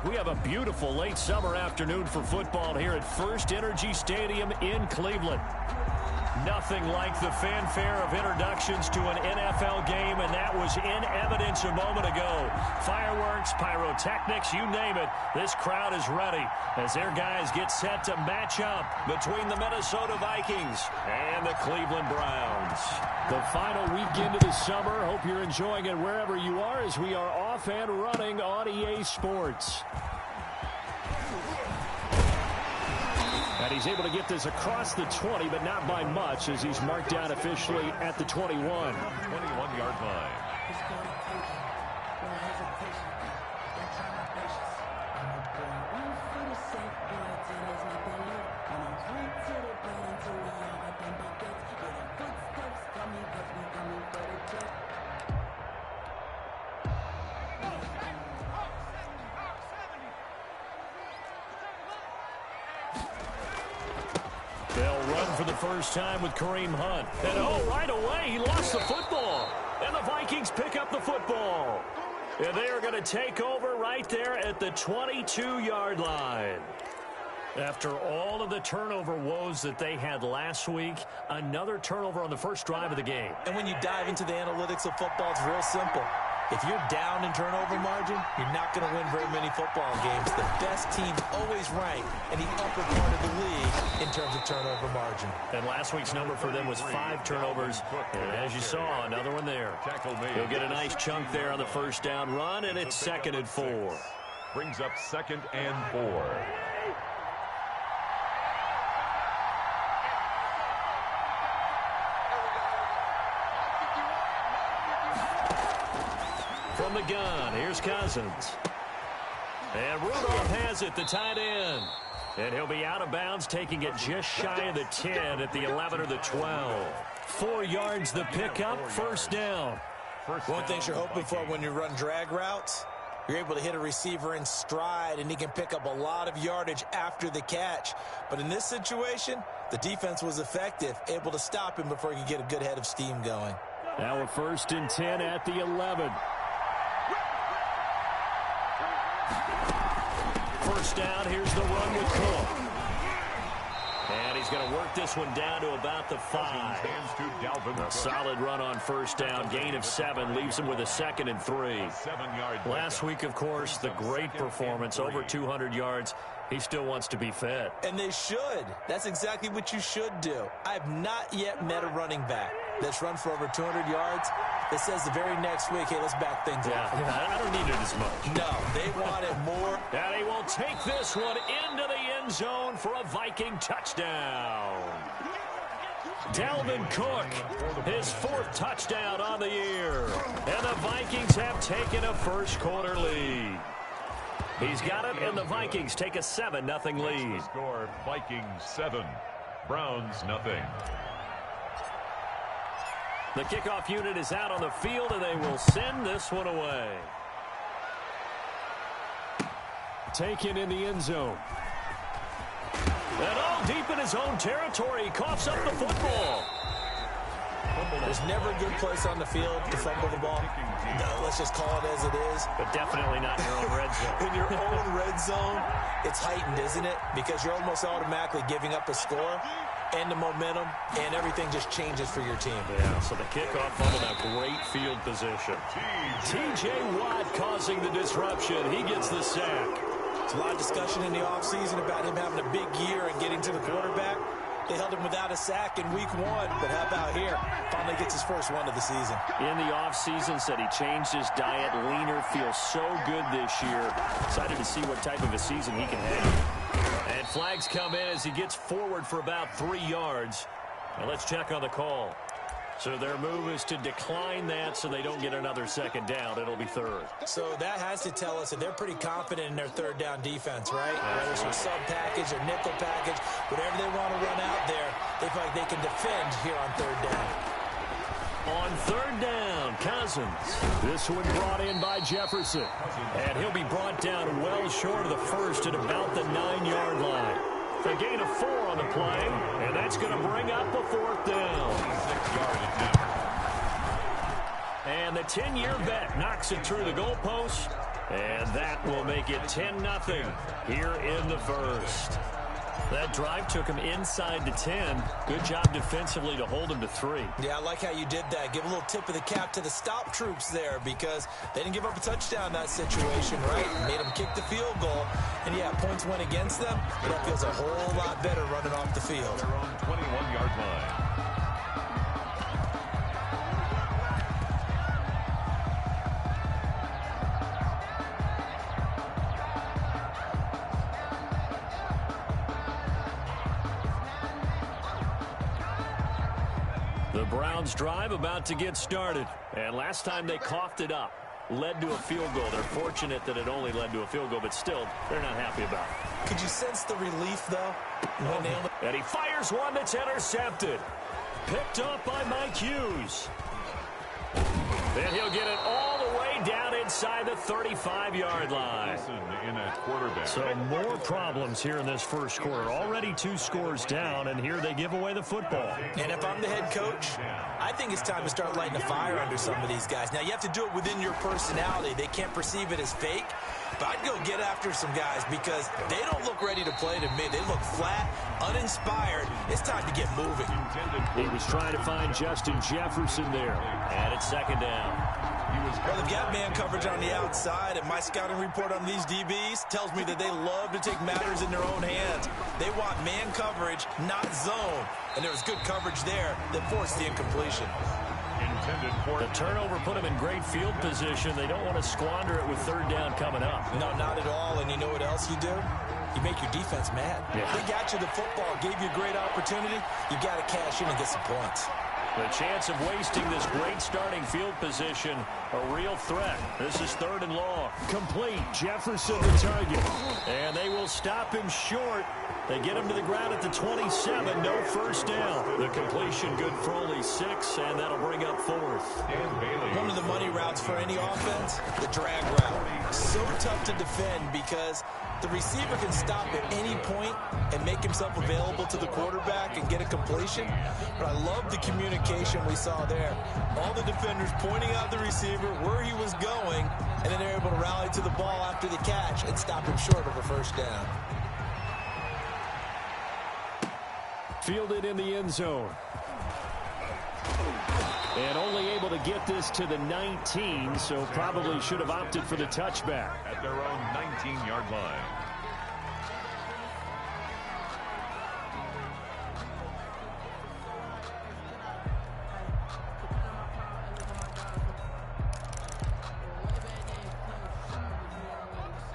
We have a beautiful late summer afternoon for football here at First Energy Stadium in Cleveland. Nothing like the fanfare of introductions to an NFL game, and that was in evidence a moment ago. Fireworks, pyrotechnics, you name it. This crowd is ready as their guys get set to match up between the Minnesota Vikings and the Cleveland Browns. The final weekend of the summer. Hope you're enjoying it wherever you are as we are off and running on EA Sports. And he's able to get this across the 20, but not by much as he's marked down officially at the 21. 21-yard line. They'll run for the first time with Kareem Hunt. And right away, he lost the football. And the Vikings pick up the football. And they are going to take over right there at the 22-yard line. After all of the turnover woes that they had last week, another turnover on the first drive of the game. And when you dive into the analytics of football, it's real simple. If you're down in turnover margin, you're not going to win very many football games. The best teams always rank in the upper part of the league in terms of turnover margin. And last week's number for them was 5 turnovers. And as you saw, another one there. He'll get a nice chunk there on the first down run, and it's 2nd and 4. Brings up 2nd and 4. From the gun, here's Cousins. And Rudolph has it, the tight end. And he'll be out of bounds, taking it just shy of the 10 at the 11 or the 12. 4 yards the pickup, first down. One thing you're hoping for when you run drag routes, you're able to hit a receiver in stride, and he can pick up a lot of yardage after the catch. But in this situation, the defense was effective, able to stop him before he could get a good head of steam going. Now a 1st and 10 at the 11. First down, here's the run with Cook. And he's going to work this one down to about the 5. A solid run on first down, gain of 7, leaves him with a 2nd and 3. Last week, of course, the great performance, over 200 yards. He still wants to be fed. And they should. That's exactly what you should do. I've not yet met a running back that's run for over 200 yards that says the very next week, hey, let's back things up. I don't need it as much. No, they want it more. And he will take this one into the end zone for a Viking touchdown. Dalvin Cook, his 4th touchdown on the year. And the Vikings have taken a first-quarter lead. He's got it, and the Vikings take a 7-0 lead. Score, Vikings 7, Browns 0. The kickoff unit is out on the field, and they will send this one away. Taken in the end zone. And deep in his own territory, he coughs up the football. There's never a good place on the field to fumble the ball. No, let's just call it as it is. But definitely not in your own red zone. In your own red zone, it's heightened, isn't it? Because you're almost automatically giving up a score and the momentum, and everything just changes for your team. Yeah, so the kickoff fumble, a great field position. T.J. Watt causing the disruption. He gets the sack. There's a lot of discussion in the offseason about him having a big year and getting to the quarterback. They held him without a sack in week 1, but how about here? Finally gets his first one of the season. In the offseason, said he changed his diet, leaner, feels so good this year. Excited to see what type of a season he can have. And flags come in as he gets forward for about 3 yards. Now let's check on the call. So their move is to decline that so they don't get another 2nd down. It'll be 3rd. So that has to tell us that they're pretty confident in their 3rd down defense, right? Whether it's a sub package or nickel package, whatever they want to run out there, they feel like they can defend here on 3rd down. On 3rd down, Cousins. This one brought in by Jefferson. And he'll be brought down well short of the first at about the 9-yard line. A gain of 4 on the play, and that's going to bring up a 4th down. And the 10-year vet knocks it through the goalpost. And that will make it 10-0 here in the first. That drive took him inside the 10. Good job defensively to hold him to 3. Yeah, I like how you did that. Give a little tip of the cap to the stop troops there because they didn't give up a touchdown in that situation, right? Made them kick the field goal. And, yeah, points went against them, but that feels a whole lot better running off the field. Their own 21-yard line. The Browns drive about to get started. And last time they coughed it up, led to a field goal. They're fortunate that it only led to a field goal, but still, they're not happy about it. Could you sense the relief, though? And he fires one that's intercepted. Picked up by Mike Hughes. And he'll get it all the way down inside the 35-yard line. So more problems here in this first quarter. Already 2 scores down, and here they give away the football. And if I'm the head coach, I think it's time to start lighting a fire under some of these guys. Now, you have to do it within your personality. They can't perceive it as fake. But I'd go get after some guys because they don't look ready to play to me. They look flat, uninspired. It's time to get moving. He was trying to find Justin Jefferson there. And it's second down. Well, they've got man coverage on the outside, and my scouting report on these DBs tells me that they love to take matters in their own hands. They want man coverage, not zone. And there was good coverage there that forced the incompletion. The turnover put them in great field position. They don't want to squander it with third down coming up. No, not at all. And you know what else you do? You make your defense mad. Yeah. They got you the football, gave you a great opportunity. You got to cash in and get some points. The chance of wasting this great starting field position, a real threat. This is 3rd and long. Complete. Jefferson the target. And they will stop him short. They get him to the ground at the 27. No first down. The completion good for only 6, and that'll bring up 4th. One of the money routes for any offense, the drag route. So tough to defend because the receiver can stop at any point and make himself available to the quarterback and get a completion. But I love the communication we saw there. All the defenders pointing out the receiver, where he was going, and then they're able to rally to the ball after the catch and stop him short of a first down. Fielded in the end zone. And only able to get this to the 19, so probably should have opted for the touchback. At their own 19-yard line.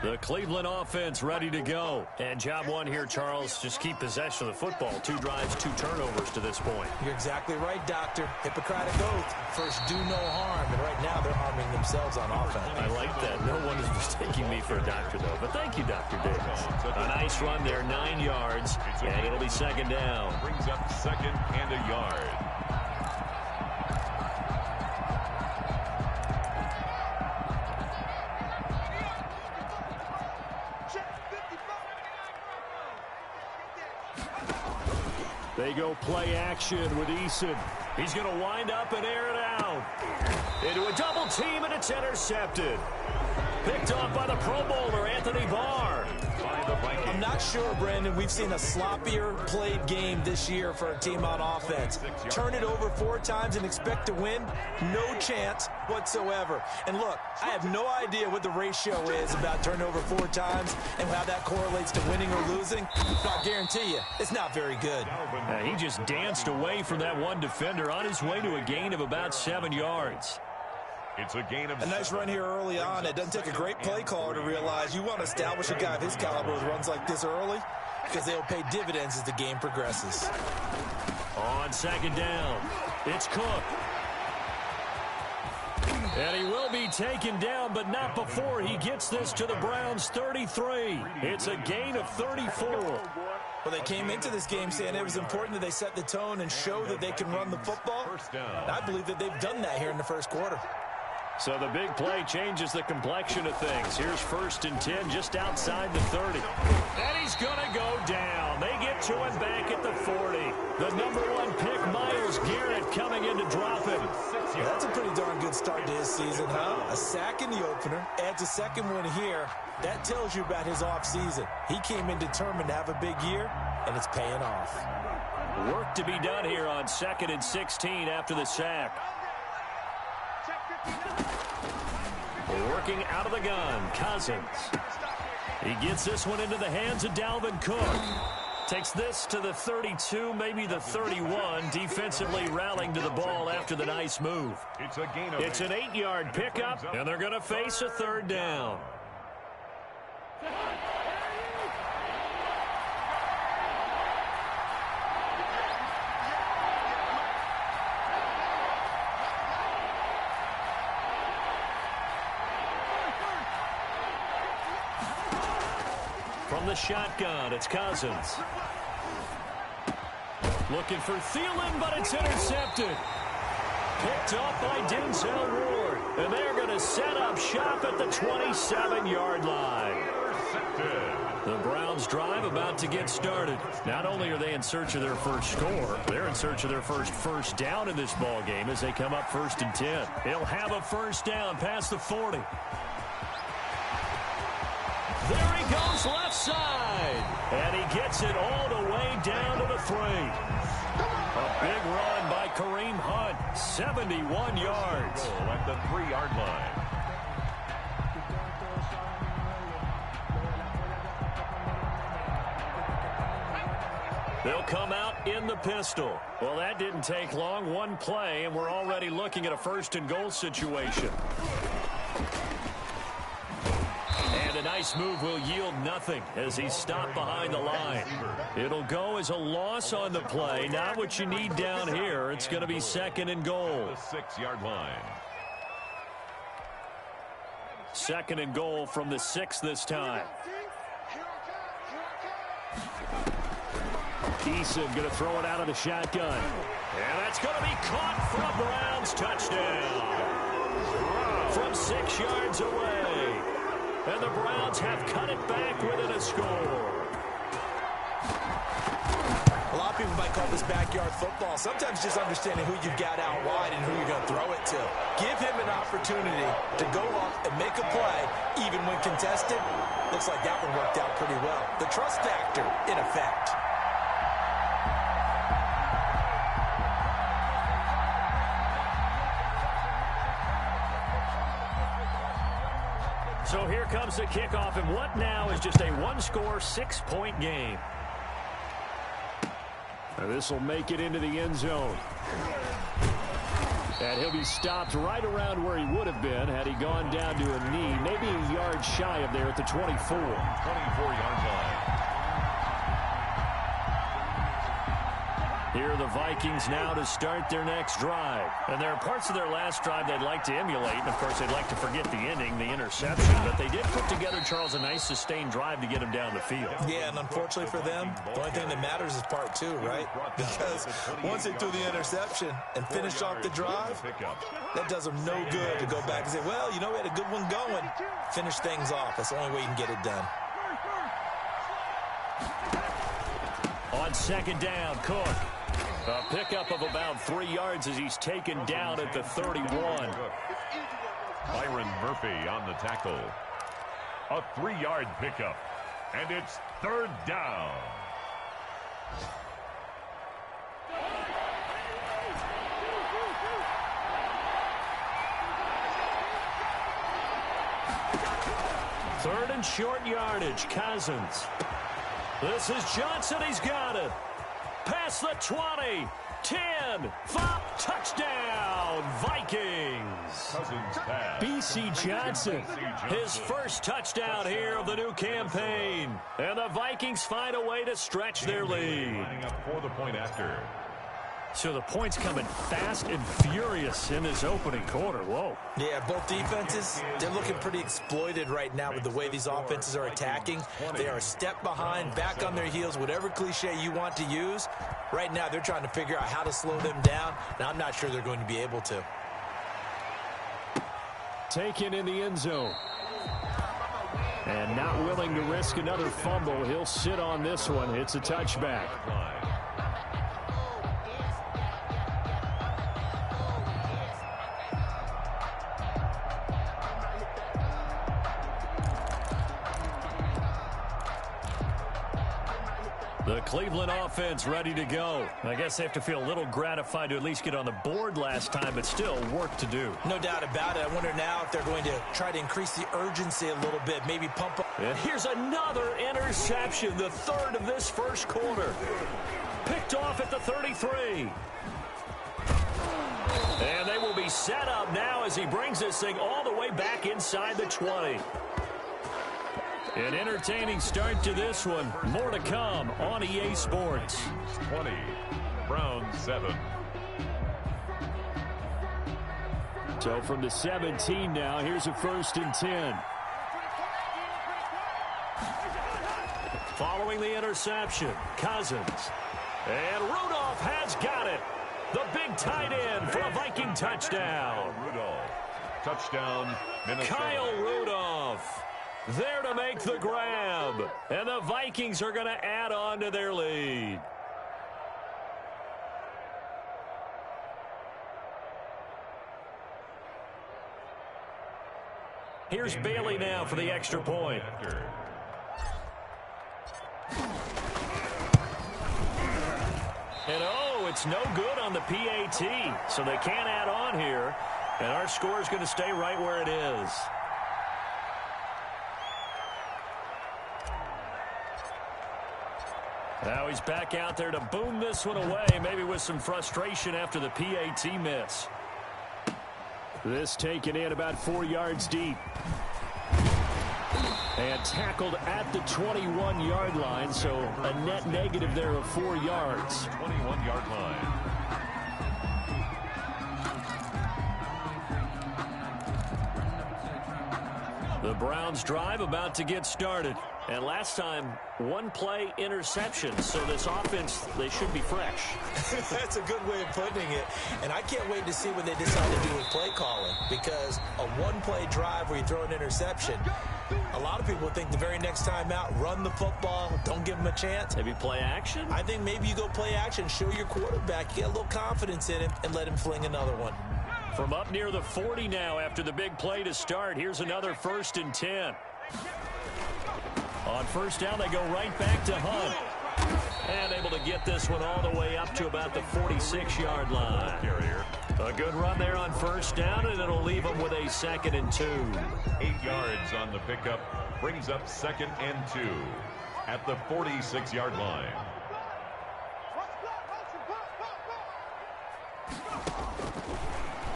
The Cleveland offense ready to go. And job one here, Charles, just keep possession of the football. 2 drives, 2 turnovers to this point. You're exactly right, Doctor. Hippocratic oath. First, do no harm. And right now, they're harming themselves on offense. I like that. No one is mistaking me for a doctor, though. But thank you, Dr. Davis. A nice run there, 9 yards, and it'll be second down. Brings up 2nd and a yard. They go play action with Eason. He's going to wind up and air it out. Into a double team, and it's intercepted. Picked off by the Pro Bowler, Anthony Barr. I'm not sure, Brandon, we've seen a sloppier played game this year for a team on offense. Turn it over 4 times and expect to win? No chance whatsoever. And look, I have no idea what the ratio is about turnover 4 times and how that correlates to winning or losing. But I guarantee you, it's not very good. He just danced away from that one defender on his way to a gain of about 7 yards. It's a gain of a nice run here early on. It doesn't take a great play caller to realize you want to establish a guy of his caliber with runs like this early because they'll pay dividends as the game progresses. On second down, it's Cook. And he will be taken down, but not before he gets this to the Browns' 33. It's a gain of 34. Well, they came into this game saying it was important that they set the tone and show that they can run the football. And I believe that they've done that here in the first quarter. So the big play changes the complexion of things. Here's 1st and 10 just outside the 30. And he's going to go down. They get get to him back at the 40. The number 1 pick, Myles Garrett, coming in to drop him. Yeah, that's a pretty darn good start to his season, huh? A sack in the opener, adds a second one here. That tells you about his offseason. He came in determined to have a big year, and it's paying off. Work to be done here on 2nd and 16 after the sack. Working out of the gun, Cousins. He gets this one into the hands of Dalvin Cook. Takes this to the 32, maybe the 31, defensively rallying to the ball after the nice move. It's an 8-yard pickup, and they're going to face a 3rd down. From the shotgun, it's Cousins. Looking for Thielen, but it's intercepted. Picked up by Denzel Ward. And they're going to set up shop at the 27-yard line. The Browns drive about to get started. Not only are they in search of their first score, they're in search of their first down in this ball game as they come up 1st and 10. They'll have a first down past the 40. There he goes left side. And he gets it all the way down to the 3. A big run by Kareem Hunt. 71 yards. At the 3-yard line. They'll come out in the pistol. Well, that didn't take long. One play, and we're already looking at a 1st and goal situation. And a nice move will yield nothing as he's stopped behind the line. It'll go as a loss on the play. Not what you need down here. It's going to be 2nd and goal. The 6-yard line. 2nd and goal from the 6 this time. Eason going to throw it out of the shotgun. And that's going to be caught for a Browns touchdown. From 6 yards away. And the Browns have cut it back within a score. A lot of people might call this backyard football. Sometimes just understanding who you've got out wide and who you're going to throw it to. Give him an opportunity to go up and make a play, even when contested. Looks like that one worked out pretty well. The trust factor in effect. So here comes the kickoff, and what now is just a 1-score, 6-point game. This will make it into the end zone. And he'll be stopped right around where he would have been had he gone down to a knee, maybe a yard shy of there at the 24. 24-yard line. Here are the Vikings now to start their next drive. And there are parts of their last drive they'd like to emulate. And, of course, they'd like to forget the ending, the interception. But they did put together, Charles, a nice sustained drive to get him down the field. Yeah, and unfortunately for them, the only thing that matters is part 2, right? Because once they threw the interception and finished off the drive, that does them no good to go back and say, well, you know, we had a good one going. Finish things off. That's the only way you can get it done. On 2nd down, Cook. A pickup of about 3 yards as he's taken down at the 31. Byron Murphy on the tackle. A 3-yard pickup. And it's 3rd down. Third and short yardage, Cousins. This is Johnson. He's got it. Past the 20, 10, 5, touchdown, Vikings. B.C. Johnson, his first touchdown here of the new campaign. And the Vikings find a way to stretch their lead. Lining up for the point after. So the points coming fast and furious in this opening quarter. Whoa. Yeah, both defenses, they're looking pretty exploited right now with the way these offenses are attacking. They are a step behind, back on their heels, whatever cliche you want to use. Right now, they're trying to figure out how to slow them down, and I'm not sure they're going to be able to. Taken in the end zone. And not willing to risk another fumble. He'll sit on this one. It's a touchback. The Cleveland offense ready to go. I guess they have to feel a little gratified to at least get on the board last time, but still work to do. No doubt about it. I wonder now if they're going to try to increase the urgency a little bit, maybe pump up. And here's another interception, the third of this first quarter. Picked off at the 33. And they will be set up now as he brings this thing all the way back inside the 20. An entertaining start to this one. More to come on EA Sports. 20, Browns 7. So from the 17 now, here's a 1st and 10. Following the interception, Cousins. And Rudolph has got it. The big tight end for a Viking touchdown. Rudolph. Touchdown, Minnesota. Kyle Rudolph there to make the grab. And the Vikings are going to add on to their lead. Here's Bailey now for the extra point. And oh, it's no good on the PAT. So they can't add on here. And our score is going to stay right where it is. Now he's back out there to boom this one away, maybe with some frustration after the PAT miss. This taken in about 4 yards deep. And tackled at the 21-yard line, so a net negative there of 4 yards. 21-yard line. The Browns drive about to get started. And last time, one play interception. So this offense, they should be fresh. That's a good way of putting it. And I can't wait to see what they decide to do with play calling. Because a one-play drive where you throw an interception, a lot of people think the very next time out, run the football, don't give them a chance. Maybe play action? I think maybe you go play action, show your quarterback, get a little confidence in him, and let him fling another one. From up near the 40 now after the big play to start, here's another 1st and 10. On first down, they go right back to Hunt. And able to get this one all the way up to about the 46-yard line. A good run there on first down, and it'll leave them with a 2nd and 2. 8 yards on the pickup. Brings up 2nd and 2 at the 46-yard line.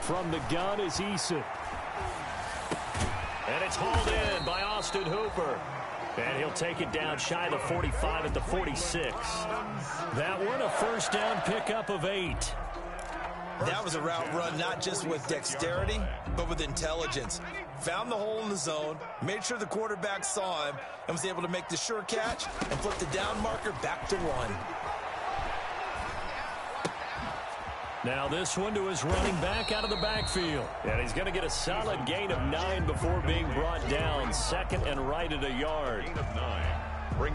From the gun is Eason. And it's hauled in by Austin Hooper. And he'll take it down shy of the 45 at the 46. That one a first down pickup of 8. That was a route run not just with dexterity, but with intelligence. Found the hole in the zone, made sure the quarterback saw him, and was able to make the sure catch and flip the down marker back to 1. Now this one to his running back out of the backfield. And he's going to get a solid gain of 9 before being brought down. 2nd and right at a yard. Gain of 9.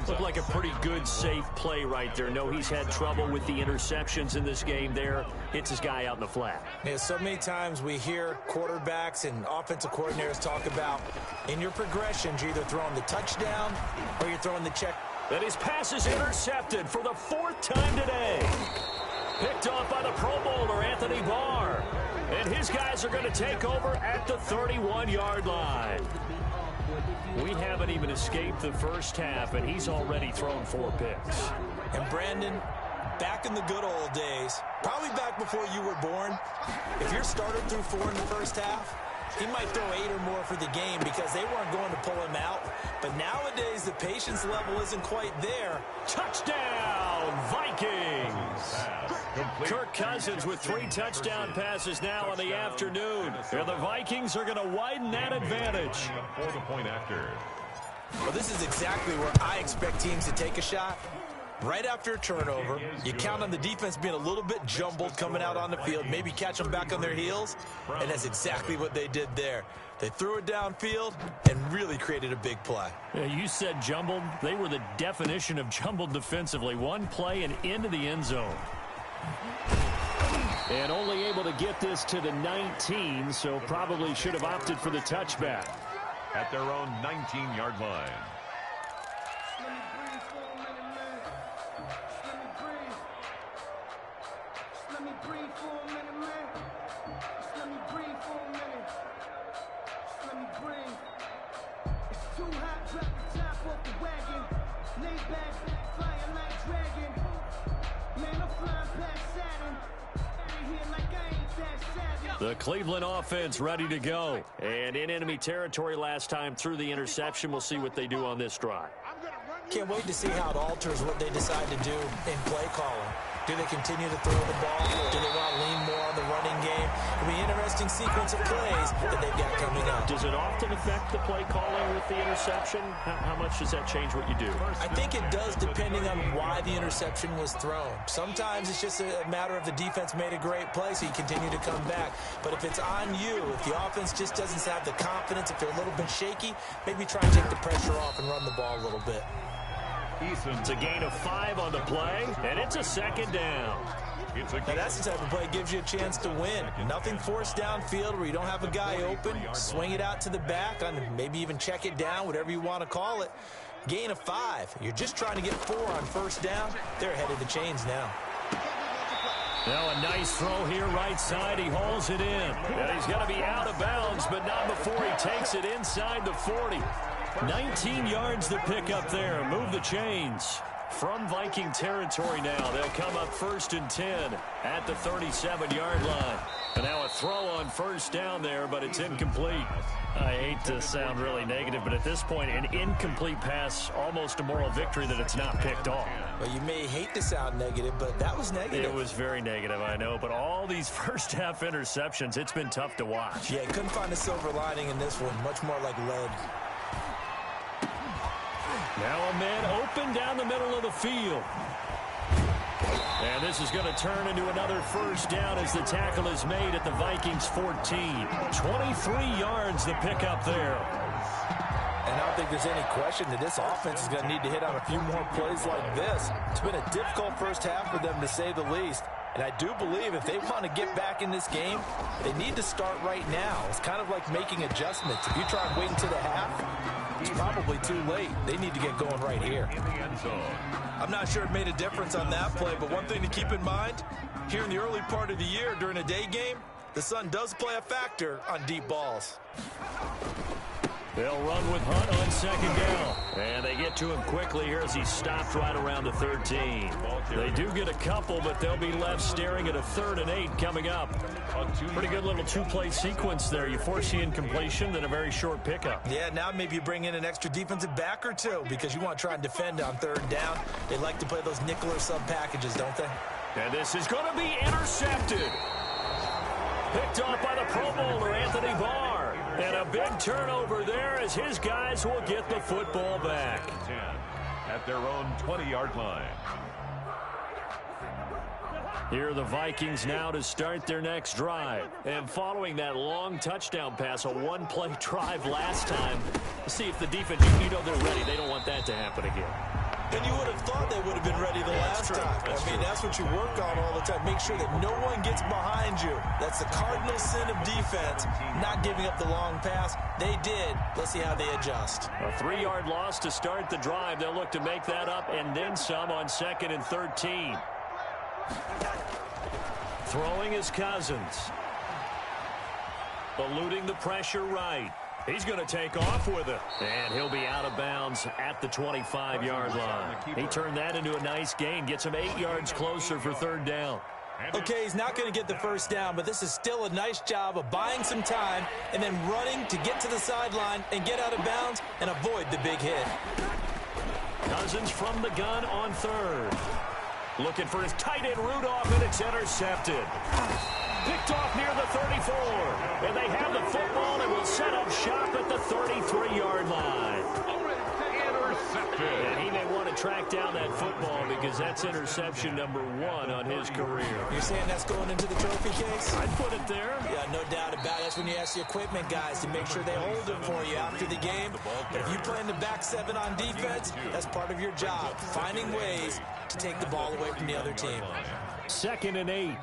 Looked like a pretty good, safe play right there. No, he's had trouble with the interceptions in this game there. Hits his guy out in the flat. Yeah, so many times we hear quarterbacks and offensive coordinators talk about in your progressions, you're either throwing the touchdown or you're throwing the check. And his pass is intercepted for the 4th time today. Picked off by the Pro Bowler, Anthony Barr. And his guys are going to take over at the 31-yard line. We haven't even escaped the first half, and he's already thrown 4 picks. And Brandon, back in the good old days, probably back before you were born, if your starter threw 4 in the first half, he might throw 8 or more for the game because they weren't going to pull him out. But nowadays, the patience level isn't quite there. Touchdown, Vikings! Kirk Cousins with 3 touchdown passes now on the afternoon. And the Vikings are going to widen that advantage. For the point after. Well, this is exactly where I expect teams to take a shot. Right after a turnover, you count on the defense being a little bit jumbled coming out on the field, maybe catch them back on their heels, and that's exactly what they did there. They threw it downfield and really created a big play. You said jumbled. They were the definition of jumbled defensively. One play and into the end zone. And only able to get this to the 19, so probably should have opted for the touchback. At their own 19-yard line. The Cleveland offense ready to go. And in enemy territory last time through the interception. We'll see what they do on this drive. Can't wait to see how it alters what they decide to do in play calling. Do they continue to throw the ball? Do they want to lean more on the running game? It'll be an interesting sequence of plays that they've got coming up. Does it often affect the play calling with the interception? How much does that change what you do? I think it does depending on why the interception was thrown. Sometimes it's just a matter of the defense made a great play, so you continue to come back. But if it's on you, if the offense just doesn't have the confidence, if they're a little bit shaky, maybe try and take the pressure off and run the ball a little bit. It's a gain of 5 on the play, and it's a second down. Now that's the type of play that gives you a chance to win. Nothing forced downfield where you don't have a guy open. Swing it out to the back, on maybe even check it down, whatever you want to call it. Gain of 5. You're just trying to get 4 on first down. They're ahead of the chains now. Now a nice throw here, right side. He hauls it in. And he's going to be out of bounds, but not before he takes it inside the 40. 19 yards to pick up there. Move the chains. From Viking territory now, they'll come up 1st and 10 at the 37-yard line. And now a throw on first down there, but it's incomplete. I hate to sound really negative, but at this point, an incomplete pass, almost a moral victory that it's not picked off. Well, you may hate to sound negative, but that was negative. It was very negative, I know, but all these first-half interceptions, it's been tough to watch. Yeah, couldn't find a silver lining in this one. Much more like lead. Now a man open down the middle of the field. And this is going to turn into another first down as the tackle is made at the Vikings 14. 23 yards to pick up there. And I don't think there's any question that this offense is going to need to hit on a few more plays like this. It's been a difficult first half for them, to say the least. And I do believe if they want to get back in this game, they need to start right now. It's kind of like making adjustments. If you try and wait until the half, it's probably too late. They need to get going right here. I'm not sure it made a difference on that play, but one thing to keep in mind, here in the early part of the year during a day game, the sun does play a factor on deep balls. They'll run with Hunt on second down. And they get to him quickly here as he stopped right around the 13. They do get a couple, but they'll be left staring at a 3rd and 8 coming up. Pretty good little 2-play sequence there. You force the incompletion, then a very short pickup. Yeah, now maybe you bring in an extra defensive back or two because you want to try and defend on 3rd down. They like to play those nickel or sub packages, don't they? And this is going to be intercepted. Picked off by the Pro Bowler, Anthony Barr. And a big turnover there as his guys will get the football back. 10 at their own 20-yard line. Here are the Vikings now to start their next drive. And following that long touchdown pass, a 1-play drive last time, see if the defense, you know they're ready. They don't want that to happen again. And you would have thought they would have been ready the last time. That's what you work on all the time. Make sure that no one gets behind you. That's the cardinal sin of defense, not giving up the long pass. They did. Let's see how they adjust. A 3-yard loss to start the drive. They'll look to make that up and then some on 2nd and 13. Throwing is Cousins. Eluding the pressure right. He's going to take off with it. And he'll be out of bounds at the 25-yard line. He turned that into a nice gain. Gets him 8 yards closer for 3rd down. Okay, he's not going to get the first down, but this is still a nice job of buying some time and then running to get to the sideline and get out of bounds and avoid the big hit. Cousins from the gun on 3rd. Looking for his tight end Rudolph, and it's intercepted. Picked off near the 34. And they have the football and will set up shop at the 33-yard line. intercepted. And he may want to track down that football because that's interception number 1 on his career. You're saying that's going into the trophy case? I'd put it there. Yeah, no doubt about it. That's when you ask the equipment guys to make sure they hold it for you after the game. But if you play in the back 7 on defense, that's part of your job, finding ways to take the ball away from the other team. 2nd and 8.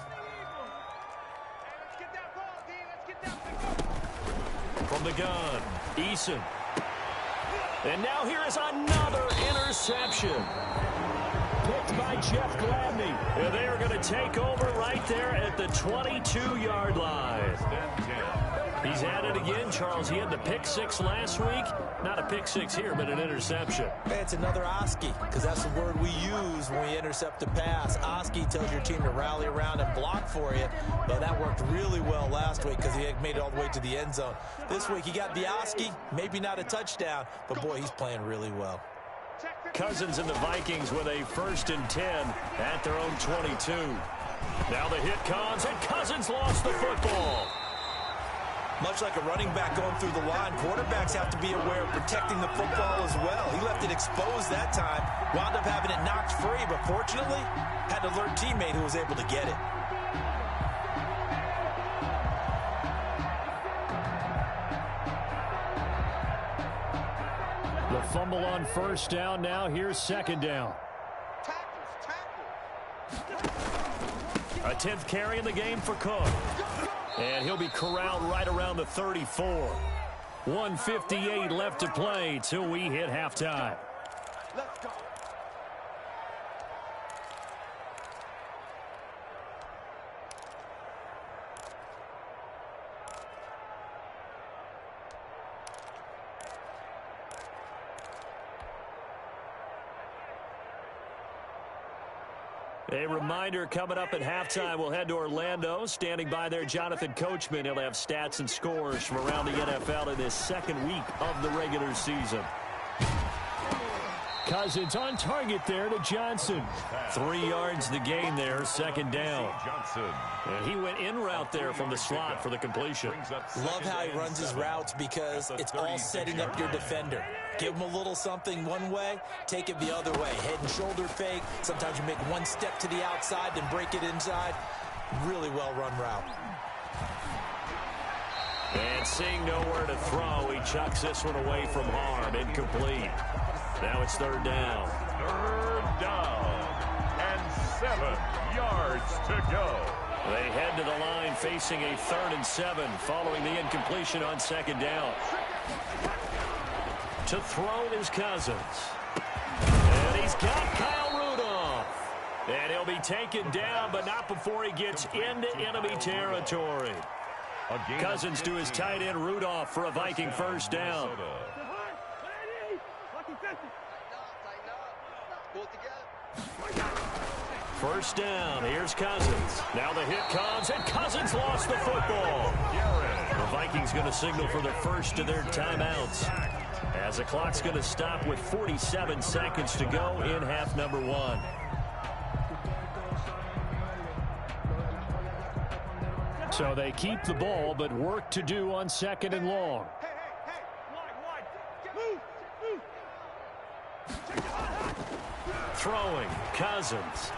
From the gun, Eason. And now here is another interception. Picked by Jeff Gladney. And they are going to take over right there at the 22-yard line. He's at it again, Charles. He had the pick 6 last week. Not a pick 6 here, but an interception. Hey, it's another Oski, because that's the word we use when we intercept a pass. Oski tells your team to rally around and block for you. But that worked really well last week because he made it all the way to the end zone. This week he got the Oski, maybe not a touchdown, but boy, he's playing really well. Cousins and the Vikings with a 1st and 10 at their own 22. Now the hit comes, and Cousins lost the football. Much like a running back going through the line, quarterbacks have to be aware of protecting the football as well. He left it exposed that time, wound up having it knocked free, but fortunately, had an alert teammate who was able to get it. The fumble on 1st down. Now here's 2nd down. A 10th carry in the game for Cook. And he'll be corralled right around the 34. 1:58 left to play till we hit halftime. Let's go. A reminder coming up at halftime, we'll head to Orlando. Standing by there, Jonathan Coachman. He'll have stats and scores from around the NFL in this 2nd week of the regular season. Cousins on target there to Johnson. 3 yards the gain there, 2nd down. And he went in route there from the slot for the completion. Love how he runs his routes because it's all setting up your defender. Give him a little something one way, take it the other way. Head and shoulder fake. Sometimes you make one step to the outside, then break it inside. Really well-run route. And seeing nowhere to throw, he chucks this one away from harm. Incomplete. Now it's 3rd down. 3rd down and 7 yards to go. They head to the line facing a 3rd and 7 following the incompletion on 2nd down. To throw is Cousins. And he's got Kyle Rudolph. And he'll be taken down, but not before he gets into enemy territory. Cousins to his tight end Rudolph for a Viking 1st down. First down, here's Cousins. Now the hit comes, and Cousins lost the football. The Vikings going to signal for the first of their timeouts, as the clock's going to stop with 47 seconds to go in half number 1. So they keep the ball, but work to do on 2nd and long. Throwing, Cousins.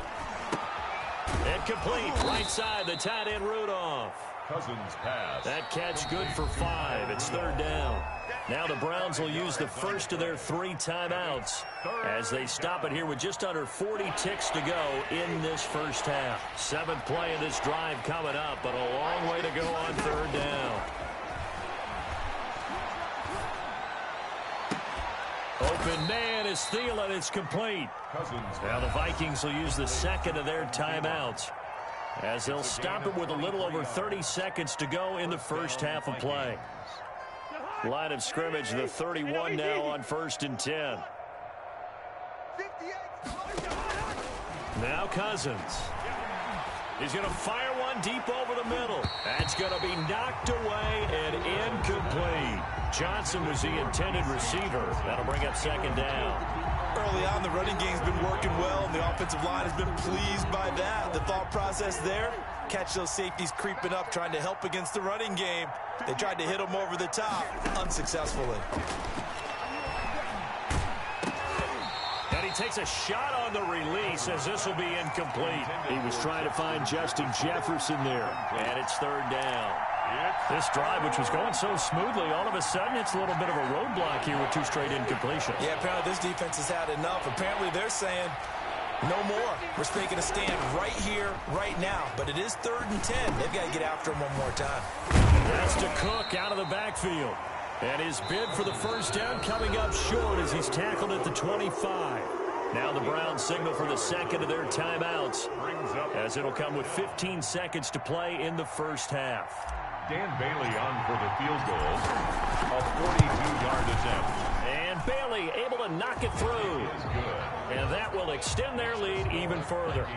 Incomplete, right side, the tight end Rudolph. Cousins pass. That catch good for 5. It's 3rd down. Now the Browns will use the first of their 3 timeouts as they stop it here with just under 40 ticks to go in this first half. 7th play of this drive coming up, but a long way to go on 3rd down. Open man is Thielen. It's complete. Now the Vikings will use the 2nd of their timeouts as they'll stop it with a little over 30 seconds to go in the first half of play. Line of scrimmage, the 31 now on 1st and 10. Now Cousins. He's going to fire one deep over the middle. That's going to be knocked away and incomplete. Johnson was the intended receiver. That'll bring up 2nd down. Early on, the running game's been working well, and the offensive line has been pleased by that. The thought process there, catch those safeties creeping up, trying to help against the running game. They tried to hit them over the top, unsuccessfully. he takes a shot on the release as this will be incomplete. He was trying to find Justin Jefferson there, and it's third down. This drive, which was going so smoothly, all of a sudden it's a little bit of a roadblock here with 2 straight incompletions. Yeah, apparently this defense has had enough. Apparently they're saying no more. We're taking a stand right here, right now. But it is 3rd and 10. They've got to get after him one more time. That's to Cook out of the backfield. And his bid for the first down coming up short as he's tackled at the 25. Now the Browns signal for the second of their timeouts, as it'll come with 15 seconds to play in the first half. Dan Bailey on for the field goal. A 42-yard attempt. And Bailey able to knock it through. And that will extend their lead even further.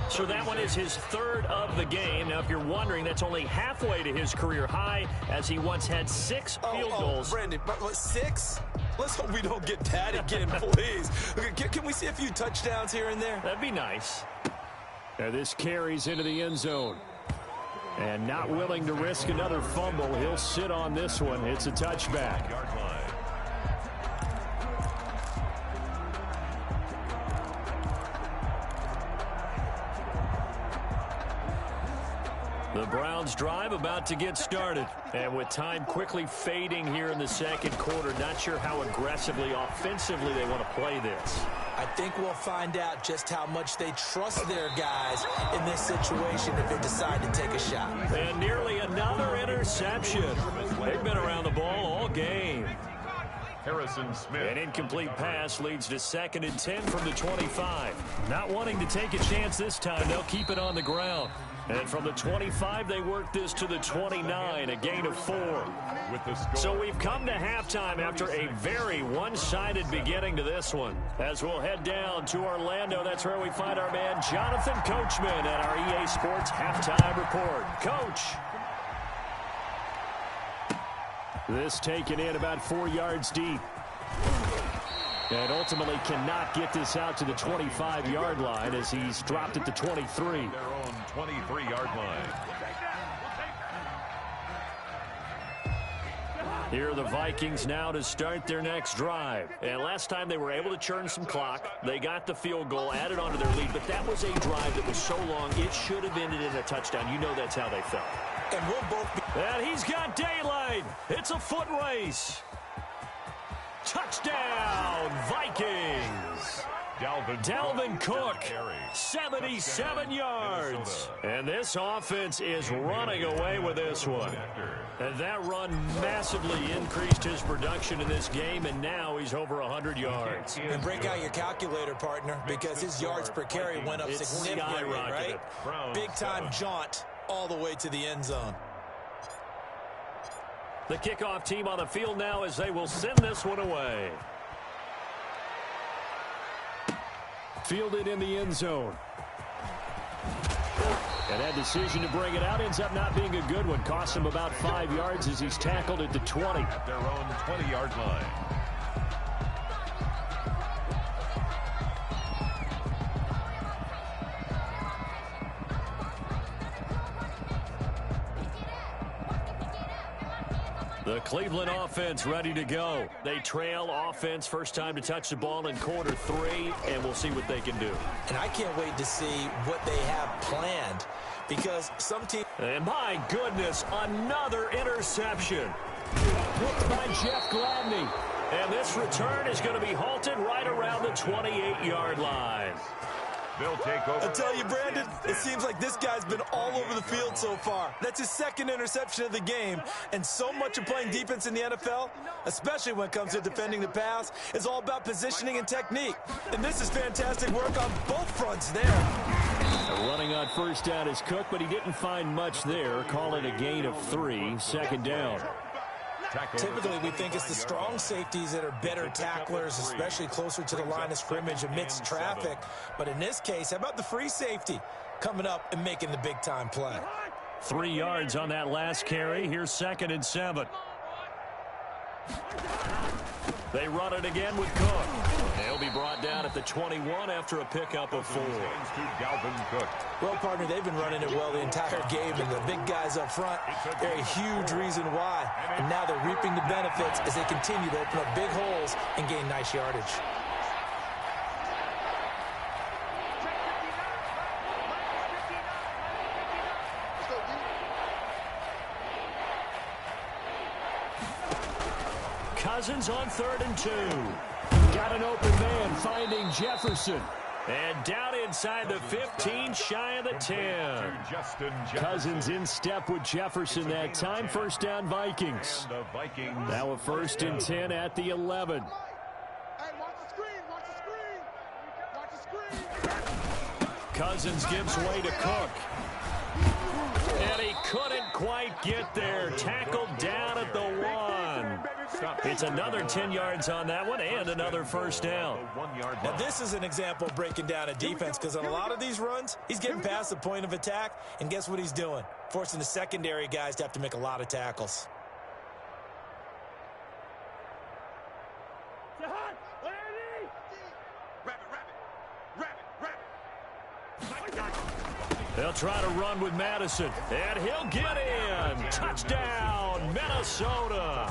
So that one is his 3rd of the game. Now, if you're wondering, that's only halfway to his career high, as he once had 6 field goals. Brandon, 6? Let's hope we don't get that again, please. Can we see a few touchdowns here and there? That'd be nice. Now this carries into the end zone. And not willing to risk another fumble, he'll sit on this one. It's a touchback. The Browns drive about to get started. And with time quickly fading here in the second quarter, not sure how aggressively, offensively they want to play this. I think we'll find out just how much they trust their guys in this situation if they decide to take a shot. And nearly another interception. They've been around the ball all game. Harrison Smith. An incomplete pass leads to 2nd and 10 from the 25. Not wanting to take a chance this time, they'll keep it on the ground. And from the 25, they work this to the 29, a gain of 4. So we've come to halftime after a very one-sided beginning to this one. As we'll head down to Orlando, that's where we find our man Jonathan Coachman at our EA Sports Halftime Report. Coach. This taken in about 4 yards deep. And ultimately cannot get this out to the 25-yard line as he's dropped at the 23. Their own 23-yard line. Here are the Vikings now to start their next drive. And last time they were able to churn some clock. They got the field goal, added on to their lead. But that was a drive that was so long, it should have ended in a touchdown. You know that's how they felt. And we'll both be... And he's got daylight. It's a foot race. Touchdown, Vikings. Dalvin Cook, 77 yards. And this offense is running away with this one. And that run massively increased his production in this game, and now he's over 100 yards. And break out your calculator, partner, because his yards per carry went up significantly, right? Big-time jaunt all the way to the end zone. The kickoff team on the field now as they will send this one away. Fielded in the end zone. And that decision to bring it out ends up not being a good one. Costs him about 5 yards as he's tackled at the 20. At their own 20-yard line. The Cleveland offense ready to go. They trail offense, first time to touch the ball in quarter 3, and we'll see what they can do. And I can't wait to see what they have planned, because some teams... And my goodness, another interception. Picked by Jeff Gladney. And this return is going to be halted right around the 28-yard line. They'll take over. I tell you, Brandon, it seems like this guy's been all over the field so far. That's his second interception of the game. And so much of playing defense in the NFL, especially when it comes to defending the pass, is all about positioning and technique. And this is fantastic work on both fronts there. Running on first down is Cook, but he didn't find much there. Call it a gain of 3, second down. Typically, we think it's the strong safeties that are better tacklers, especially closer to the line of scrimmage amidst traffic. But in this case, how about the free safety coming up and making the big-time play? 3 yards on that last carry. Here's 2nd and 7. They run it again with Cook. They'll be brought down at the 21 after a pickup of 4. Well, partner, they've been running it well the entire game, and the big guys up front, they're a huge reason why. And now they're reaping the benefits as they continue to open up big holes and gain nice yardage. Cousins on 3rd and 2. Got an open man finding Jefferson. And down inside the 15, shy of the 10. Cousins in step with Jefferson that time. First down, Vikings. Now a 1st and 10 at the 11. Cousins gives way to Cook. And he couldn't quite get there. Tackled down at the 1. It's another 10 yards on that one and another first down. Now this is an example of breaking down a defense, because on a lot of these runs, he's getting past the point of attack, and guess what he's doing? Forcing the secondary guys to have to make a lot of tackles. They'll try to run with Madison, and he'll get in. Touchdown, Minnesota.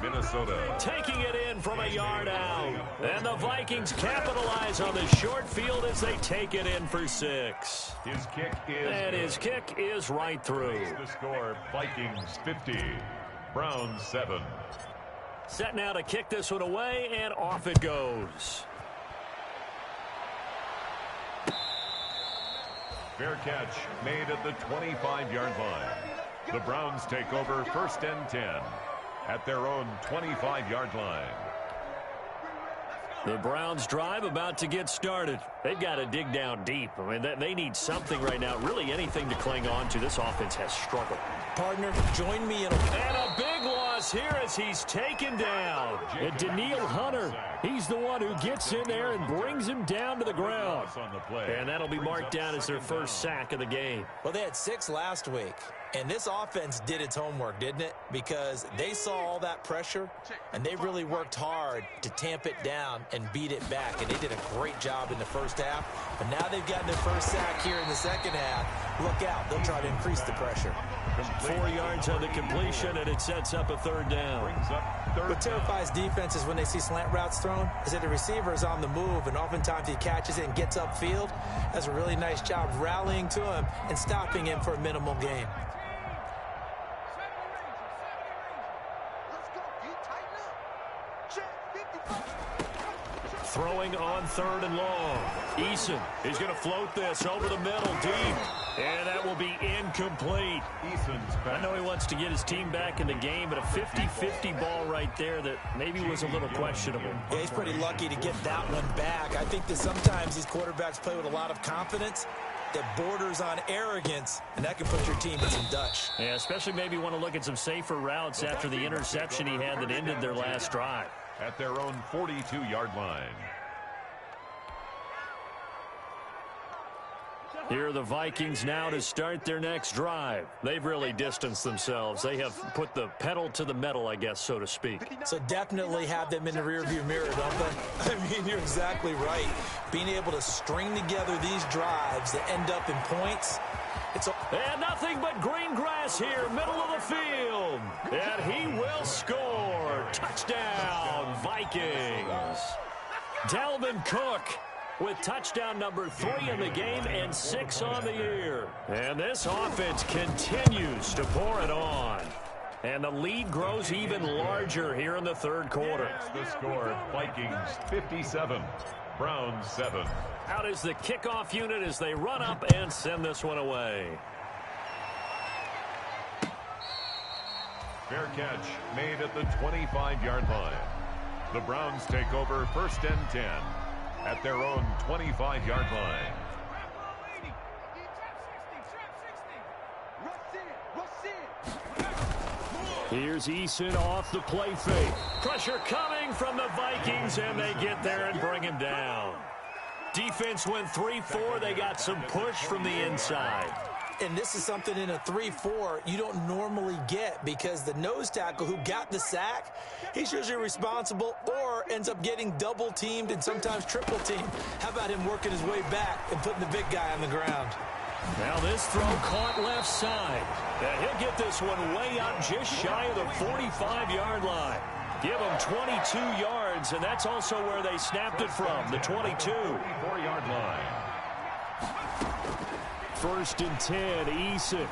Minnesota. Taking it in from a yard out. And the Vikings capitalize on the short field as they take it in for 6. His kick is right through. The score, Vikings 50, Browns 7. Set now to kick this one away, and off it goes. Fair catch made at the 25-yard line. The Browns take over 1st and 10 at their own 25-yard line. The Browns drive about to get started. They've got to dig down deep. I mean, they need something right now, really anything to cling on to. This offense has struggled. Partner, join me in And a big loss here as he's taken down. And Daniil Hunter, he's the one who gets in there and brings him down to the ground. And that'll be marked down as their first sack of the game. Well, they had 6 last week, and this offense did its homework, didn't it? Because they saw all that pressure, and they really worked hard to tamp it down and beat it back. And they did a great job in the first half. But now they've gotten their first sack here in the second half. Look out. They'll try to increase the pressure. 4 yards on the completion, and it sets up a 3rd down. What terrifies defenses when they see slant routes thrown is that the receiver is on the move, and oftentimes he catches it and gets upfield. Does a really nice job rallying to him and stopping him for a minimal gain. Throwing on 3rd and long. Eason is going to float this over the middle deep. And that will be incomplete. I know he wants to get his team back in the game, but a 50-50 ball right there that maybe was a little questionable. Yeah, he's pretty lucky to get that one back. I think that sometimes these quarterbacks play with a lot of confidence that borders on arrogance, and that can put your team in some Dutch. Yeah, especially maybe want to look at some safer routes after the interception he had that ended their last drive. At their own 42-yard line. Here are the Vikings now to start their next drive. They've really distanced themselves. They have put the pedal to the metal, I guess, so to speak. So definitely have them in the rearview mirror, don't they? I mean, you're exactly right. Being able to string together these drives that end up in points. And nothing but green grass here, middle of the field. And he will score. Touchdown, Vikings. Dalvin Cook with touchdown number 3 in the game and 6 on the year. And this offense continues to pour it on. And the lead grows even larger here in the 3rd quarter. The score, Vikings 57, Browns 7. Out is the kickoff unit as they run up and send this one away. Fair catch made at the 25-yard line. The Browns take over 1st and 10 at their own 25-yard line. Here's Eason off the play fake. Pressure coming from the Vikings, and they get there and bring him down. Defense went 3-4. They got some push from the inside. And this is something in a 3-4 you don't normally get, because the nose tackle who got the sack, he's usually responsible or ends up getting double teamed and sometimes triple teamed. How about him working his way back and putting the big guy on the ground? Now this throw caught left side. And he'll get this one way up just shy of the 45-yard line. Give him 22 yards, and that's also where they snapped it from, the 22. 44-yard line. 1st and 10, Eason.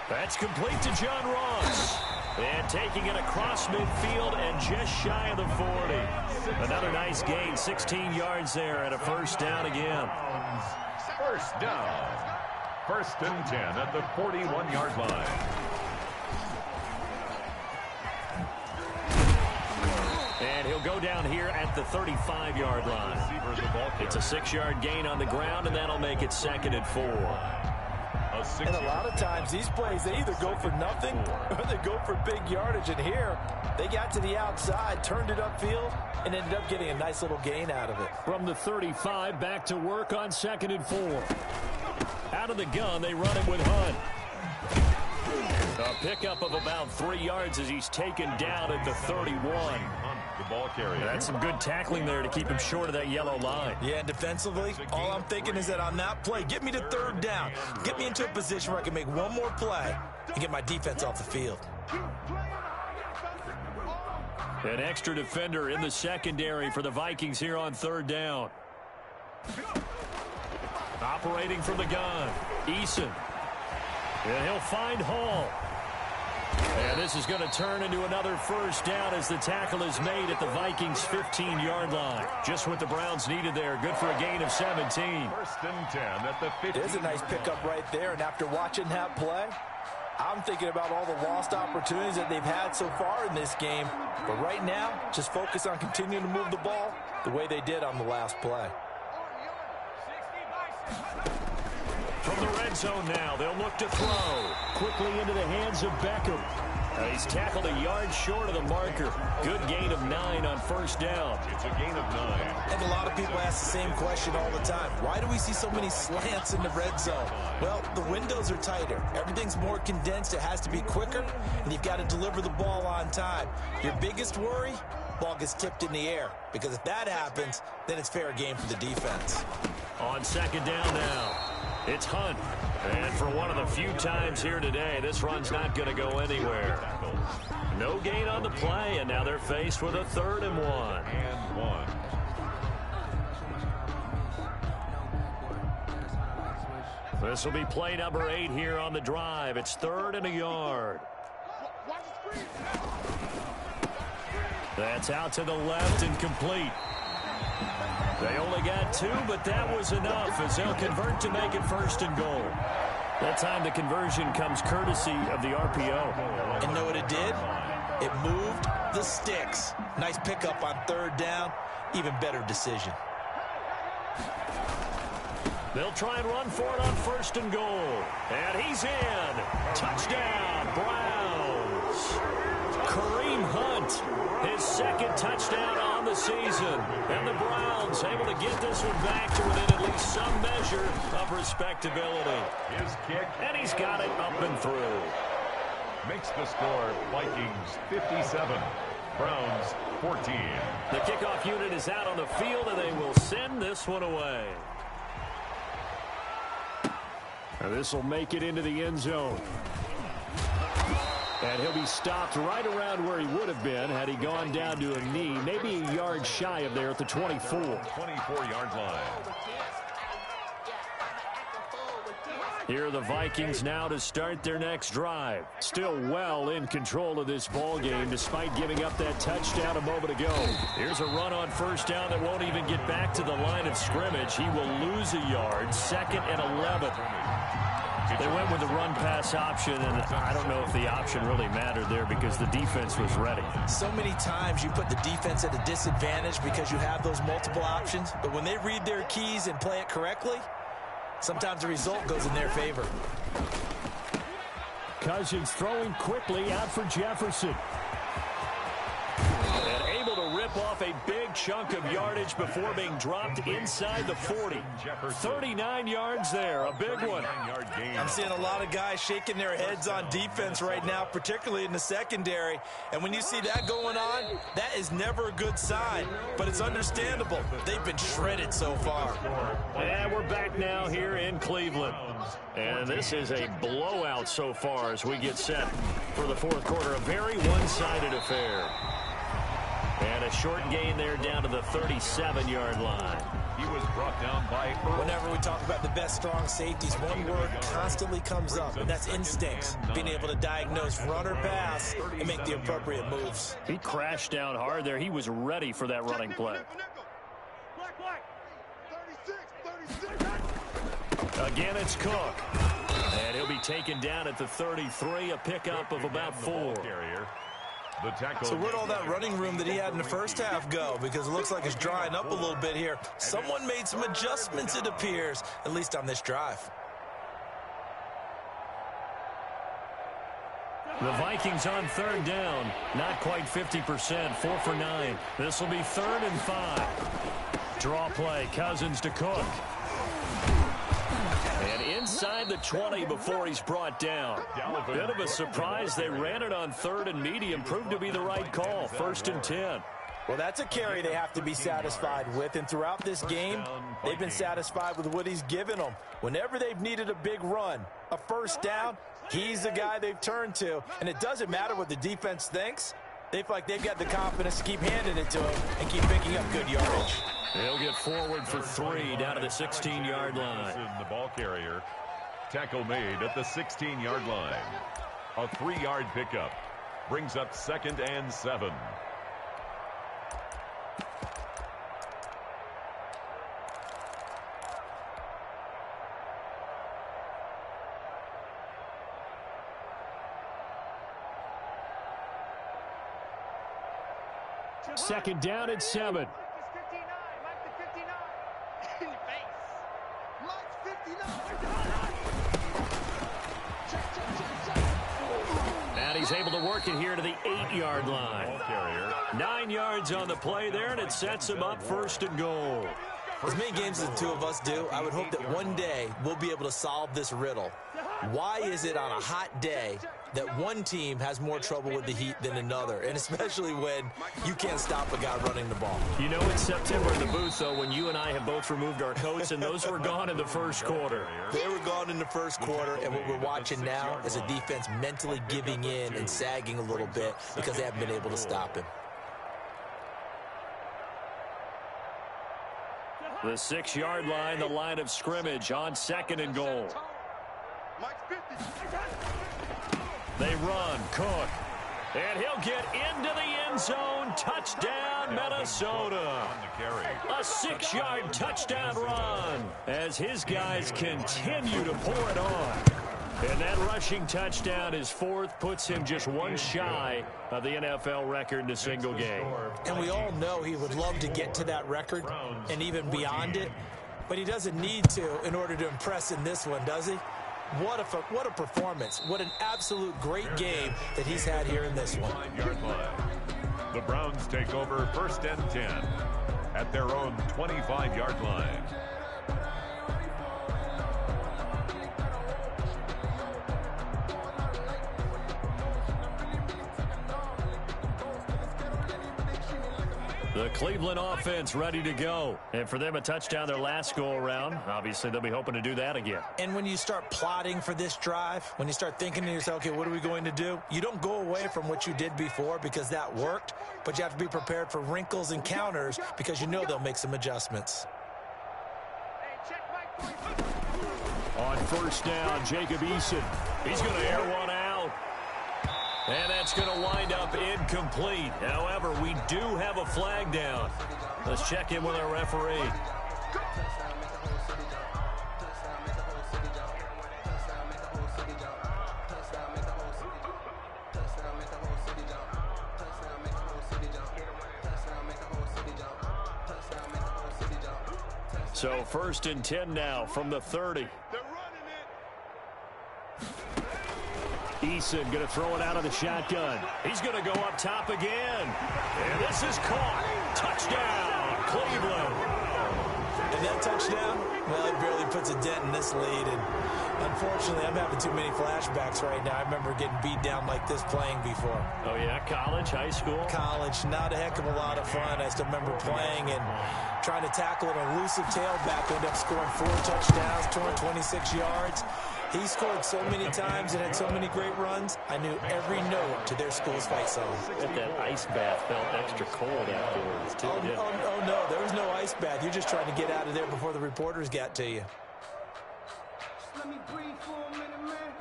That's complete to John Ross. And taking it across midfield and just shy of the 40. Another nice gain, 16 yards there and a first down again. First down. First and 10 at the 41-yard line. And he'll go down here at the 35-yard line. It's a 6-yard gain on the ground, and that'll make it 2nd and 4. And a lot of times these plays, they either go for nothing or they go for big yardage. And here, they got to the outside, turned it upfield, and ended up getting a nice little gain out of it. From the 35, back to work on 2nd and 4. Out of the gun, they run it with Hunt. A pickup of about 3 yards as he's taken down at the 31. The ball carrier. That's some good tackling there to keep him short of that yellow line. Yeah, and defensively, all I'm thinking is that on that play, get me to 3rd down. Get me into a position where I can make one more play and get my defense off the field. An extra defender in the secondary for the Vikings here on 3rd down. Operating from the gun, Eason. And he'll find Hall. And this is going to turn into another first down as the tackle is made at the Vikings' 15-yard line. Just what the Browns needed there. Good for a gain of 17. First and 10 at the 15. There's a nice pickup right there. And after watching that play, I'm thinking about all the lost opportunities that they've had so far in this game. But right now, just focus on continuing to move the ball the way they did on the last play. From the red zone now, they'll look to throw. Quickly into the hands of Beckham. He's tackled a yard short of the marker. Good gain of 9 on first down. It's a gain of 9. And a lot of people ask the same question all the time. Why do we see so many slants in the red zone? Well, the windows are tighter. Everything's more condensed. It has to be quicker, and you've got to deliver the ball on time. Your biggest worry? Ball gets tipped in the air. Because if that happens, then it's fair game for the defense. On 2nd down now, it's Hunt. And for one of the few times here today, this run's not going to go anywhere. No gain on the play, and now they're faced with a 3rd and 1. And 1. This will be play number 8 here on the drive. It's 3rd and a yard. That's out to the left and complete. They only got 2, but that was enough as they'll convert to make it 1st and goal. That time the conversion comes courtesy of the RPO. And know what it did? It moved the sticks. Nice pickup on 3rd down. Even better decision. They'll try and run for it on 1st and goal. And he's in. Touchdown, Browns. Kareem Hunt, his 2nd touchdown on the season. And the Browns able to get this one back to within at least some measure of respectability. His kick. And he's got it up and through. Makes the score Vikings 57, Browns 14. The kickoff unit is out on the field, and they will send this one away. Now this will make it into the end zone. And he'll be stopped right around where he would have been had he gone down to a knee, maybe a yard shy of there at the 24. 24-yard line. Here are the Vikings now to start their next drive. Still well in control of this ball game despite giving up that touchdown a moment ago. Here's a run on 1st down that won't even get back to the line of scrimmage. He will lose a yard, 2nd and 11. They went with the run-pass option, and I don't know if the option really mattered there because the defense was ready. So many times you put the defense at a disadvantage because you have those multiple options, but when they read their keys and play it correctly, sometimes the result goes in their favor. Cousins throwing quickly out for Jefferson. And able to rip off a big chunk of yardage before being dropped inside the 40. 39 yards there, a big one. I'm seeing a lot of guys shaking their heads on defense right now, particularly in the secondary. And when you see that going on, that is never a good sign. But it's understandable. They've been shredded so far. And we're back now here in Cleveland. And this is a blowout so far as we get set for the 4th quarter. A very one-sided affair. And a short gain there down to the 37-yard line. He was brought down by Whenever we talk about the best strong safeties, one word constantly comes up, and that's instincts. Being able to diagnose run or pass and make the appropriate moves. He crashed down hard there. He was ready for that running play. Again, it's Cook. And he'll be taken down at the 33, a pickup of about 4. So where'd all that running room that he had in the first half go? Because it looks like it's drying up a little bit here. Someone made some adjustments, it appears, at least on this drive. The Vikings on third down. Not quite 50%, 4 for 9. This will be 3rd and 5. Draw play, Cousins to Cook. And inside the 20 before he's brought down. Bit of a surprise. They ran it on 3rd and medium. Proved to be the right call. 1st and 10. Well, that's a carry they have to be satisfied with. And throughout this game, they've been satisfied with what he's given them. Whenever they've needed a big run, a first down, he's the guy they've turned to. And it doesn't matter what the defense thinks. They feel like they've got the confidence to keep handing it to him and keep picking up good yardage. He'll get forward for 3 down to the 16-yard line. The ball carrier. Tackle made at the 16-yard line. A 3-yard pickup. Brings up 2nd and 7. Second down at 7. And he's able to work it here to the 8-yard line. 9 yards on the play there, and it sets him up 1st and goal. As many games as the two of us do, I would hope that one day we'll be able to solve this riddle. Why is it on a hot day that one team has more trouble with the heat than another, and especially when you can't stop a guy running the ball? You know it's September in the booth, though, when you and I have both removed our coats, and those were gone in the first quarter. They were gone in the first quarter, and what we're watching now is a defense mentally giving in and sagging a little bit because they haven't been able to stop him. The 6-yard line, the line of scrimmage on 2nd and goal. They run, Cook, and he'll get into the end zone. Touchdown, Minnesota. A 6-yard touchdown run as his guys continue to pour it on. And that rushing touchdown, his 4th, puts him just one shy of the NFL record in a single game. And we all know he would love to get to that record and even beyond it, but he doesn't need to in order to impress in this one, does he? What a performance. What an absolute great game that he's had here in this one. The Browns take over 1st and 10 at their own 25-yard line. The Cleveland offense ready to go. And for them, a touchdown their last go-around. Obviously, they'll be hoping to do that again. And when you start plotting for this drive, when you start thinking to yourself, okay, what are we going to do? You don't go away from what you did before because that worked, but you have to be prepared for wrinkles and counters because you know they'll make some adjustments. On 1st down, Jacob Eason. He's going to air one out. And that's going to wind up incomplete. However, we do have a flag down. Let's check in with our referee. So 1st and 10 now from the 30. Eason going to throw it out of the shotgun. He's going to go up top again. And this is caught. Touchdown, Cleveland. And that touchdown, well, it barely puts a dent in this lead. And unfortunately, I'm having too many flashbacks right now. I remember getting beat down like this playing before. Oh, yeah? College, high school? College. Not a heck of a lot of fun. I still remember playing and trying to tackle an elusive tailback. We ended up scoring 4 touchdowns, 226 yards. He scored so many times and had so many great runs, I knew every note to their school's fight song. That ice bath felt extra cold afterwards, too. Oh, no, there was no ice bath. You're just trying to get out of there before the reporters got to you. Just let me breathe for a minute, man.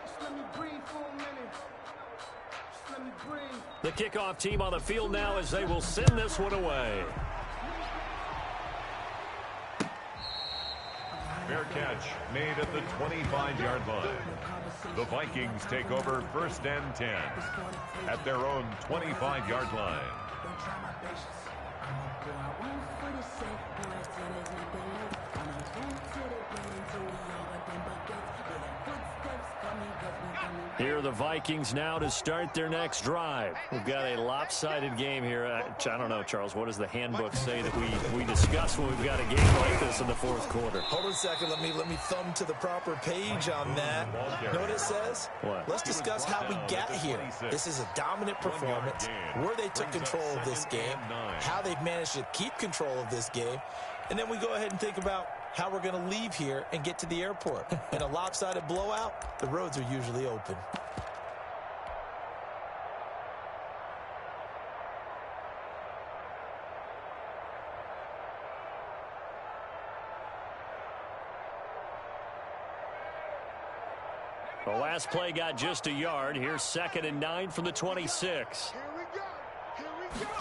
Just let me breathe for a minute. Just let me breathe. The kickoff team on the field now as they will send this one away. Fair catch made at the 25-yard line. The Vikings take over 1st and 10 at their own 25-yard line. Here are the Vikings now to start their next drive. We've got a lopsided game here. I don't know, Charles, what does the handbook say that we discuss when we've got a game like this in the fourth quarter? Hold on a second. Let me thumb to the proper page on that. You know what it says? What? Let's discuss how we got here. This is a dominant performance, where they took control of this game, how they've managed to keep control of this game, and then we go ahead and think about how we're going to leave here and get to the airport. In a lopsided blowout, the roads are usually open. The last play got just a yard. Here's 2nd and 9 from the 26. Here we go. Here we go.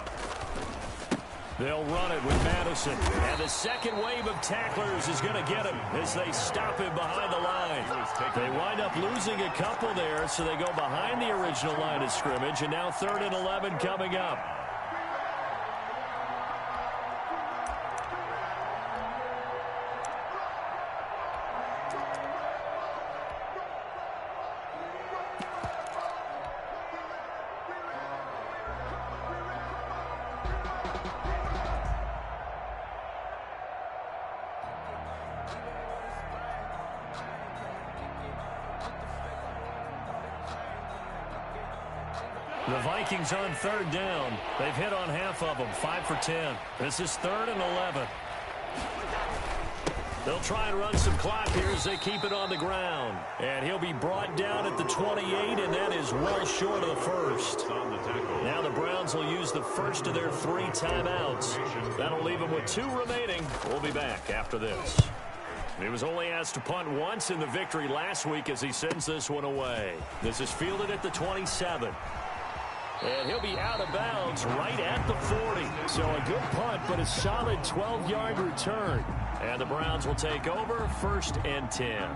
They'll run it with Madison. And the second wave of tacklers is going to get him as they stop him behind the line. They wind up losing a couple there, so they go behind the original line of scrimmage. And now 3rd and 11 coming up. The Vikings on 3rd down. They've hit on half of them, 5 for 10. This is 3rd and 11. They'll try and run some clock here as they keep it on the ground. And he'll be brought down at the 28, and that is well short of the first. Now the Browns will use the first of their 3 timeouts. That'll leave them with 2 remaining. We'll be back after this. He was only asked to punt once in the victory last week as he sends this one away. This is fielded at the 27. And he'll be out of bounds right at the 40. So a good punt, but a solid 12-yard return. And the Browns will take over 1st and 10.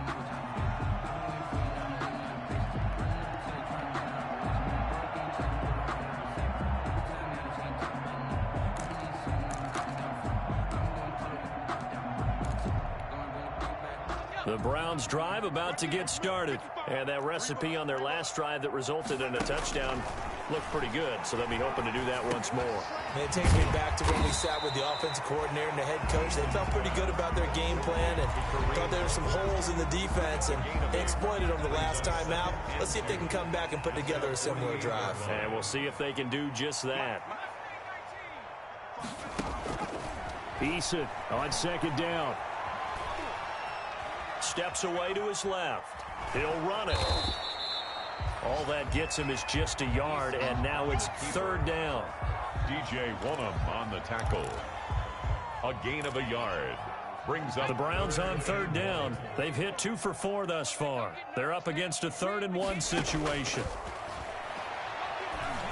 The Browns drive about to get started. And that recipe on their last drive that resulted in a touchdown looked pretty good, so they'll be hoping to do that once more. And it takes me back to when we sat with the offensive coordinator and the head coach. They felt pretty good about their game plan and thought there were some holes in the defense, and they exploited them the last time out. Let's see if they can come back and put together a similar drive. And we'll see if they can do just that. Eason on 2nd down. Steps away to his left. He'll run it. All that gets him is just a yard, and now it's 3rd down. DJ Wonnum on the tackle. A gain of a yard. Brings up the Browns on 3rd down. They've hit 2 for 4 thus far. They're up against a 3rd and 1 situation.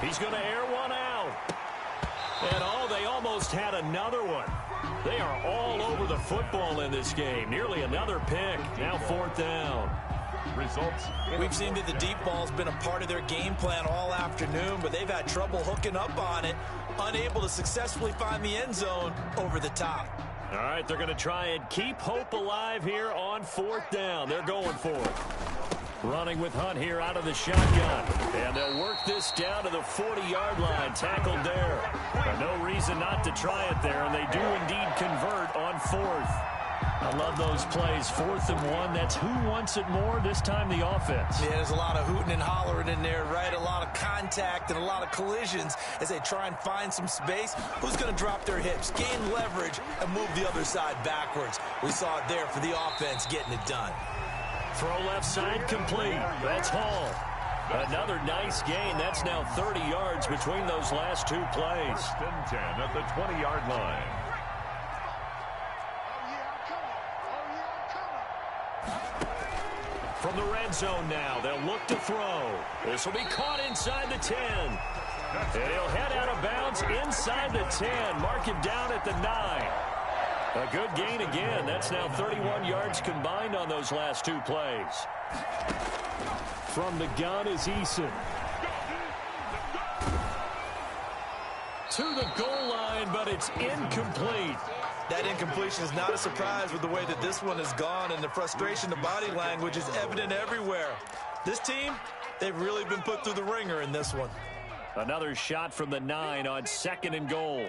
He's going to air one out. And they almost had another one. They are all over the football in this game. Nearly another pick. Now 4th down. Results. We've seen that the deep ball's been a part of their game plan all afternoon, but they've had trouble hooking up on it, unable to successfully find the end zone over the top. All right, they're going to try and keep hope alive here on 4th down. They're going for it. Running with Hunt here out of the shotgun. And they'll work this down to the 40-yard line. Tackled there. No reason not to try it there, and they do indeed convert on 4th. I love those plays. 4th and 1. That's who wants it more, this time the offense. Yeah, there's a lot of hooting and hollering in there, right? A lot of contact and a lot of collisions as they try and find some space. Who's going to drop their hips, gain leverage, and move the other side backwards? We saw it there for the offense getting it done. Throw left side complete. That's Hall. Another nice gain. That's now 30 yards between those last two plays. 1st and 10 at the 20-yard line. From the red zone now, they'll look to throw. This will be caught inside the 10. And he'll head out of bounds inside the 10. Mark him down at the 9. A good gain again. That's now 31 yards combined on those last two plays. From the gun is Eason. To the goal line, but it's incomplete. That incompletion is not a surprise with the way that this one has gone, and the frustration, the body language is evident everywhere. This team, they've really been put through the ringer in this one. Another shot from the 9 on 2nd and goal.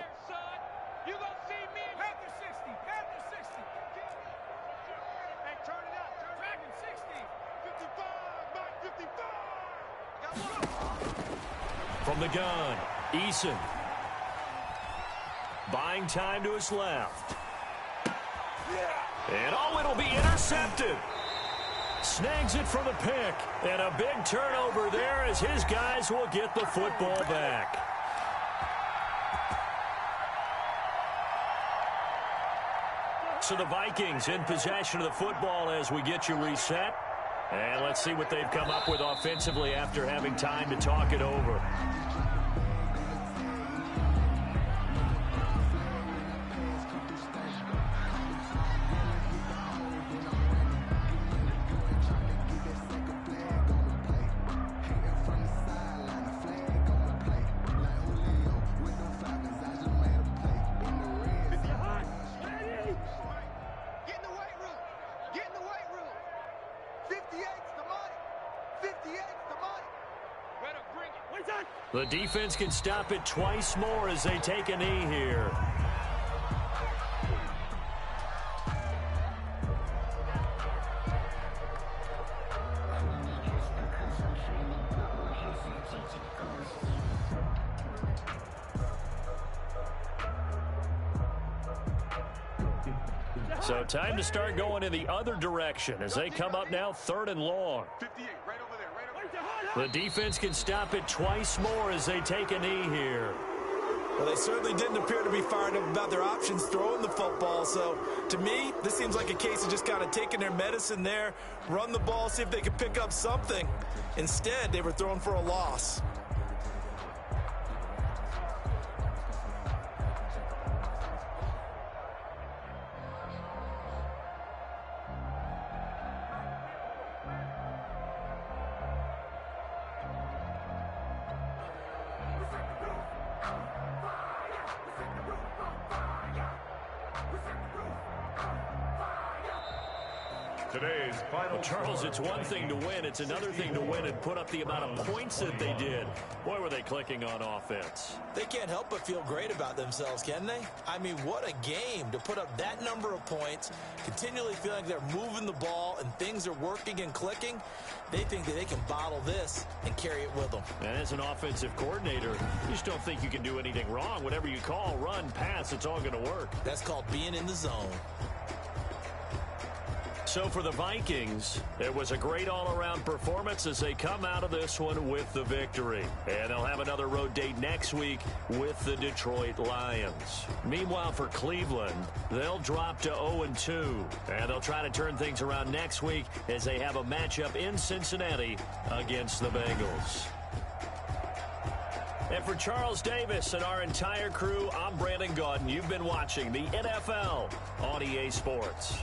From the gun, Eason. Buying time to his left. And it'll be intercepted. Snags it for the pick. And a big turnover there as his guys will get the football back. So the Vikings in possession of the football as we get you reset. And let's see what they've come up with offensively after having time to talk it over. The defense can stop it twice more as they take a knee here. So time to start going in the other direction as they come up now 3rd and long. 58, right over there, right over there. The defense can stop it twice more as they take a knee here. Well, they certainly didn't appear to be fired up about their options throwing the football. So, to me, this seems like a case of just kind of taking their medicine there, run the ball, see if they could pick up something. Instead, they were throwing for a loss. Today's final Charles, score. it's one thing to win. It's another thing to win and put up the amount of points that they did. Boy, were they clicking on offense. They can't help but feel great about themselves, can they? I mean, what a game to put up that number of points, continually feeling like they're moving the ball and things are working and clicking. They think that they can bottle this and carry it with them. And as an offensive coordinator, you just don't think you can do anything wrong. Whatever you call, run, pass, it's all going to work. That's called being in the zone. So for the Vikings, it was a great all-around performance as they come out of this one with the victory. And they'll have another road date next week with the Detroit Lions. Meanwhile, for Cleveland, they'll drop to 0-2. And they'll try to turn things around next week as they have a matchup in Cincinnati against the Bengals. And for Charles Davis and our entire crew, I'm Brandon Gaudin. You've been watching the NFL on EA Sports.